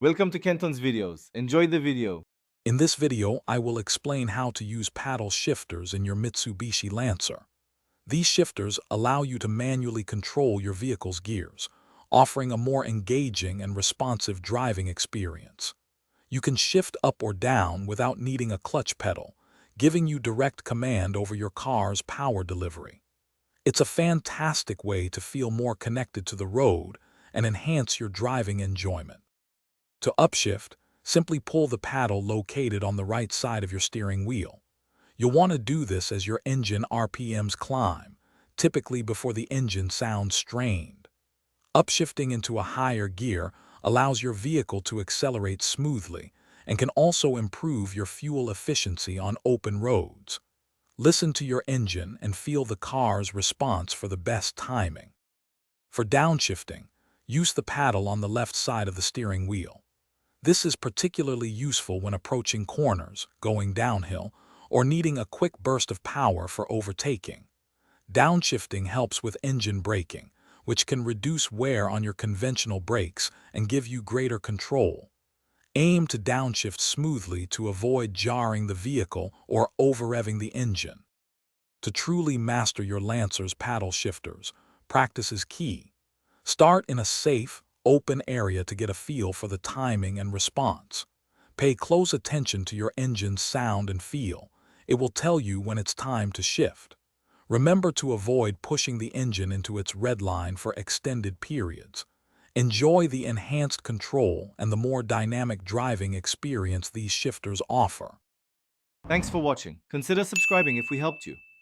Welcome to Kenton's videos. Enjoy the video. In this video, I will explain how to use paddle shifters in your Mitsubishi Lancer. These shifters allow you to manually control your vehicle's gears, offering a more engaging and responsive driving experience. You can shift up or down without needing a clutch pedal, giving you direct command over your car's power delivery. It's a fantastic way to feel more connected to the road and enhance your driving enjoyment. To upshift, simply pull the paddle located on the right side of your steering wheel. You'll want to do this as your engine RPMs climb, typically before the engine sounds strained. Upshifting into a higher gear allows your vehicle to accelerate smoothly and can also improve your fuel efficiency on open roads. Listen to your engine and feel the car's response for the best timing. For downshifting, use the paddle on the left side of the steering wheel. This is particularly useful when approaching corners, going downhill, or needing a quick burst of power for overtaking. Downshifting helps with engine braking, which can reduce wear on your conventional brakes and give you greater control. Aim to downshift smoothly to avoid jarring the vehicle or over-revving the engine. To truly master your Lancer's paddle shifters, practice is key. Start in a safe, open area to get a feel for the timing and response. Pay close attention to your engine's sound and feel. It will tell you when it's time to shift. Remember to avoid pushing the engine into its red line for extended periods. Enjoy the enhanced control and the more dynamic driving experience these shifters offer. Thanks for watching. Consider subscribing if we helped you.